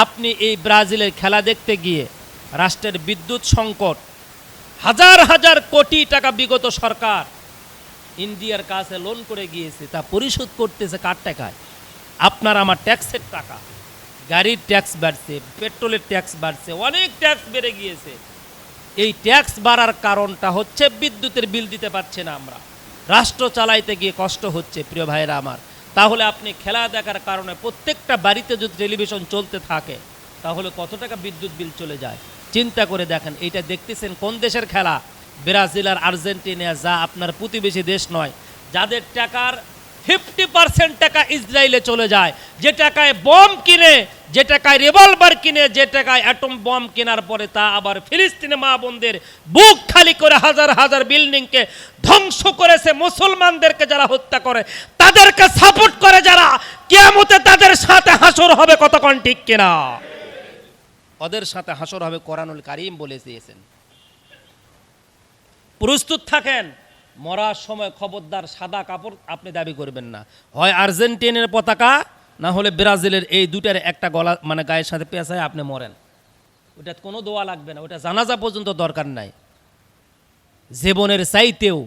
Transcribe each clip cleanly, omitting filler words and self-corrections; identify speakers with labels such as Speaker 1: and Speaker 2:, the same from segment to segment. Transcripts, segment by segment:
Speaker 1: আপনি এই ব্রাজিলের খেলা দেখতে গিয়ে রাষ্ট্রের বিদ্যুৎ সংকট, হাজার হাজার কোটি টাকা বিগত সরকার ইন্ডিয়ার কাছে লোন করে গিয়েছে, তা পরিশোধ করতেছে কার টাকায়? আপনার আমার ট্যাক্সের টাকা। গাড়ির ট্যাক্স বাড়ছে, পেট্রোলের ট্যাক্স বাড়ছে, অনেক ট্যাক্স বেড়ে গিয়েছে। এই ট্যাক্স বাড়ার কারণটা হচ্ছে বিদ্যুতের বিল দিতে পারছে না আমরা, রাষ্ট্র চালাইতে গিয়ে কষ্ট হচ্ছে। প্রিয় ভাইরা আমার, তাহলে আপনি খেলা দেখার কারণে প্রত্যেকটা বাড়িতে যদি টেলিভিশন চলতে থাকে তাহলে কত টাকা বিদ্যুৎ বিল চলে যায় চিন্তা করে দেখেন। এইটা দেখতেছেন কোন দেশের খেলা? ব্রাজিল আর আর্জেন্টিনা, যা আপনার প্রতিবেশী দেশ নয়, যাদের টাকার 50% টাকা ইসরায়েলে চলে যায়, যে টাকায় বম কিনে, যে টাকায় রিভলভার কিনে, যে টাকায় অ্যাটম বম কেনার পরে তা আবার ফিলিস্তিনি মা বোনদের বুক খালি করে হাজার হাজার বিল্ডিংকে ধ্বংস করেছে, মুসলমানদেরকে যারা হত্যা করে তাদেরকে সাপোর্ট করে যারা, কিয়ামতে তাদের সাথে হাসর হবে। কতক্ষণ ঠিক কিনা? ওদের সাথে হাসর হবে, কোরআনুল কারীম বলে দিয়েছেন। প্রস্তুত থাকেন, মরার সময় খবরদার সাদা কাপড় আপনি দাবি করবেন না। হয় আর্জেন্টিনার পতাকা, না হলে ব্রাজিলের, এই দুটার একটা গলা মানে গায়ের সাথে পেঁচায় আপনি মরেন। ওটা কোনো দোয়া লাগবে না, ওটা জানাজা পর্যন্ত দরকার নাই। জীবনের চাইতেও,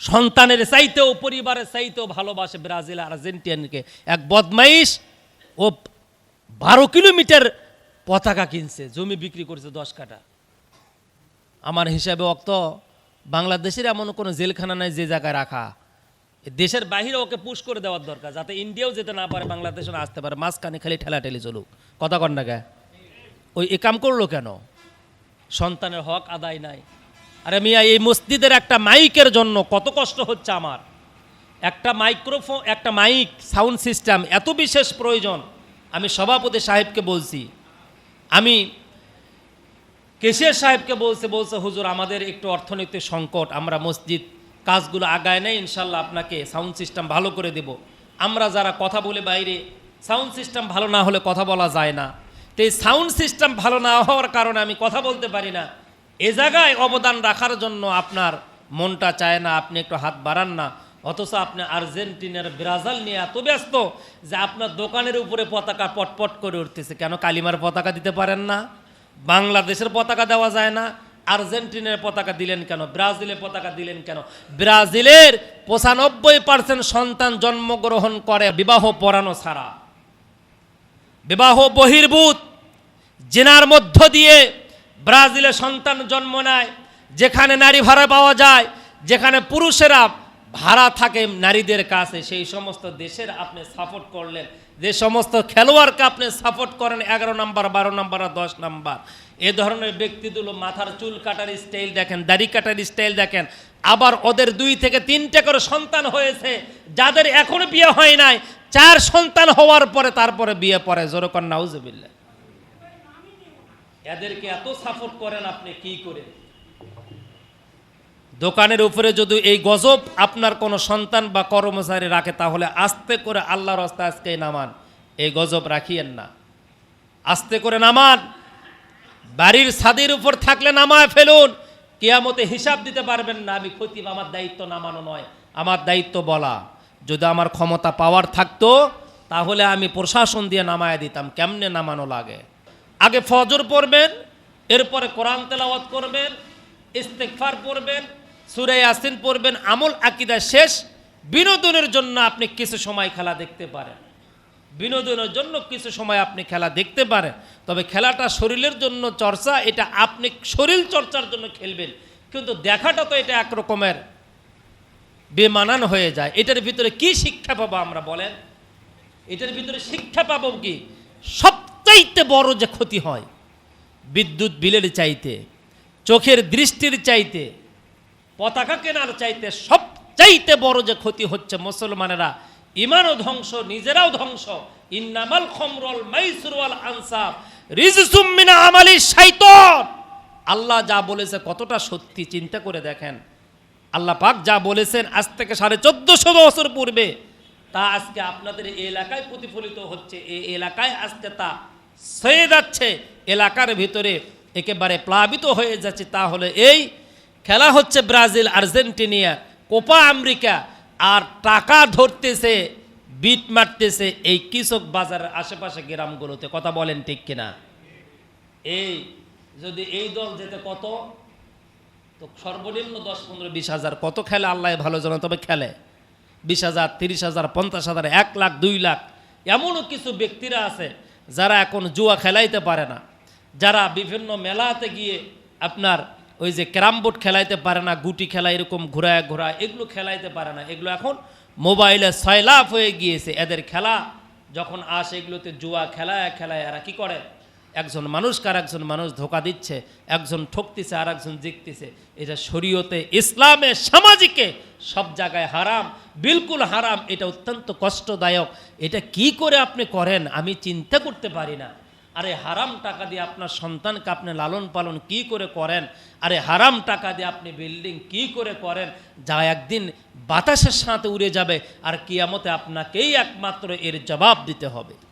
Speaker 1: সন্তানের চাইতেও, পরিবারের চাইতেও ভালোবাসে ব্রাজিল আর্জেন্টিনাকে। এক বদমাইশ ও 12 কিলোমিটার পতাকা কিনছে, জমি বিক্রি করছে 10 কাঠা। আমার হিসাবে অক্ত বাংলাদেশের এমন কোনো জেলখানা নাই যে জায়গায় রাখা, দেশের বাহিরে ওকে পুশ করে দেওয়ার দরকার, যাতে ইন্ডিয়াও যেতে না পারে, বাংলাদেশে না আসতে পারে, মাঝখানে খালি ঠেলাঠেলি চলুক। কথা কন না গে? ওই এ কাম করলো কেন? সন্তানের হক আদায় নাই। আরে মিয়া, এই মসজিদের একটা মাইকের জন্য কত কষ্ট হচ্ছে আমার। একটা মাইক্রোফোন, একটা মাইক সাউন্ড সিস্টেম এত বিশেষ প্রয়োজন। আমি সভাপতি সাহেবকে বলছি, আমি কেশিয়ার সাহেবকে বলছে হুজুর আমাদের একটু অর্থনৈতিক সংকট, আমরা মসজিদ কাজগুলো আগায় নেই, ইনশাল্লাহ আপনাকে সাউন্ড সিস্টেম ভালো করে দেব। আমরা যারা কথা বলে বাইরে, সাউন্ড সিস্টেম ভালো না হলে কথা বলা যায় না। তো এই সাউন্ড সিস্টেম ভালো না হওয়ার কারণে আমি কথা বলতে পারি না। এ জায়গায় অবদান রাখার জন্য আপনার মনটা চায় না, আপনি একটু হাত বাড়ান না। অথচ আপনি আর্জেন্টিনার ব্রাজিল নিয়ে এত ব্যস্ত যে আপনার দোকানের উপরে পতাকা পটপট করে উঠতেছে। কেন কালিমার পতাকা দিতে পারেন না? বাংলাদেশের পতাকা দেওয়া যায় না? আর্জেন্টিনার পতাকা দিলেন কেন? ব্রাজিলের পতাকা দিলেন কেন? ব্রাজিলের 95% সন্তান জন্মগ্রহণ করে বিবাহ পড়ানো ছাড়া, বিবাহ বহির্ভূত জেনার মধ্য দিয়ে ব্রাজিলের সন্তান জন্ম নেয়। যেখানে নারী ভাড়া পাওয়া যায়, যেখানে পুরুষেরা ভাড়া থাকে নারীদের কাছে, সেই সমস্ত দেশের আপনি সাপোর্ট করলেন। যে সমস্ত খেলোয়াড়কে আপনি সাপোর্ট করেন 11 নম্বর, 12 নম্বর আর 10 নম্বর, এ ধরনের ব্যক্তিগুলো মাথার চুল কাটার স্টাইল দেখেন, দাড়ি কাটার স্টাইল দেখেন। আবার ওদের 2 থেকে 3টে করে সন্তান হয়েছে, যাদের এখনো বিয়ে হয় নাই, 4 সন্তান হওয়ার পরে তারপরে বিয়ে পড়ে। জোরকর নাউজুবিল্লাহ। এদেরকে এত সাপোর্ট করেন আপনি কি করে? দোকানের উপরে যদি এই গজব আপনার কোনো সন্তান বা কর্মচারী রাখে, তাহলে আস্তে করে আল্লাহর রাস্তায় আজকে নামান, এই গজব রাখিয়েন না, আস্তে করে নামান। বাড়ির ছাদের উপর থাকলে নামায় ফেলুন, কিয়ামতে হিসাব দিতে পারবেন না। আমি খতিব, আমার দায়িত্ব নামানো নয়, আমার দায়িত্ব বলা। যদি আমার ক্ষমতা পাওয়ার থাকতো তাহলে আমি প্রশাসন দিয়ে নামায় দিতাম। কেমনে নামানো লাগে? আগে ফজর পড়বেন, এরপরে কোরআন তেলাওয়াত করবেন, ইস্তেগফার পড়বেন, সূরা ইয়াসিন পড়বেন, আমল আকীদা শেষ। বিনোদনের জন্য আপনি কিছু সময় খেলা দেখতে পারেন, বিনোদনের জন্য কিছু সময় আপনি খেলা দেখতে পারেন, তবে খেলাটা শরীরের জন্য চর্চা, এটা আপনি শরীর চর্চার জন্য খেলবেন। কিন্তু দেখাটা তো এটা একরকমের বেমানান হয়ে যায়। এটার ভিতরে কি শিক্ষা পাবো আমরা বলেন? এটার ভিতরে শিক্ষা পাবো কি? সবচাইতে বড় যে ক্ষতি হয় বিদ্যুৎ বিলের চাইতে, চোখের দৃষ্টির চাইতে, পতাকা কেনার চাইতে সবচাইতে বড় যে ক্ষতি হচ্ছে মুসলমানেরা ইমানও ধ্বংস, নিজেরাও ধ্বংস। ইন্নামাল খামরুল মাইসির ওয়াল আনসাব রিজসুম মিন আমালিশ শাইতান। আল্লাহ যা বলেছে কতটা সত্যি চিন্তা করে দেখেন। আল্লাহ পাক যা বলেছেন আজ থেকে 1450 বছর পূর্বে, তা আজকে আপনাদের এই এলাকায় প্রতিফলিত হচ্ছে। এই এলাকায় আজকে তা ছেয়ে যাচ্ছে, এলাকার ভিতরে একেবারে প্লাবিত হয়ে যাচ্ছে। তাহলে এই খেলা হচ্ছে ব্রাজিল আর্জেন্টিনা, কোপা আমেরিকা, আর টাকা ধরতেছে বিট মারতেছে এই কৃষক বাজারের আশেপাশে গ্রামগুলোতে, কথা বলেন ঠিক কিনা? এই যদি এই দল যেতে কত, তো সর্বনিম্ন 10-15-20 হাজার, কত খেলে আল্লাহ ভালো জানে, তবে খেলে 20,000, 30,000, 50,000, 1 লাখ, 2 লাখ। এমনও কিছু ব্যক্তিরা আছে যারা এখন জুয়া খেলাইতে পারে না, যারা বিভিন্ন মেলাতে গিয়ে আপনার ওই যে ক্যারাম বোর্ড খেলাইতে পারে না, গুটি খেলা এরকম ঘোরায় এগুলো খেলাইতে পারে না। এগুলো এখন মোবাইলে সয়লাভ হয়ে গিয়েছে। এদের খেলা যখন আসে এগুলোতে জুয়া খেলায় এরা কি করে, একজন মানুষকে আর একজন মানুষ ধোকা দিচ্ছে, একজন ঠকতেছে আর একজন জিততেছে। এটা শরীয়তে, ইসলামে, সামাজিকে সব জায়গায় হারাম, বিলকুল হারাম। এটা অত্যন্ত কষ্টদায়ক। এটা কি করে আপনি করেন আমি চিন্তা করতে পারি না। আরে হারাম টাকা দিয়ে আপনার সন্তানকে আপনি লালন পালন কি করে করেন? আরে হারাম টাকা দিয়ে আপনি বিল্ডিং কি করে করেন, যা একদিন বাতাসের সাথে উড়ে যাবে, আর কিয়ামতে আপনাকেই একমাত্র এর জবাব দিতে হবে।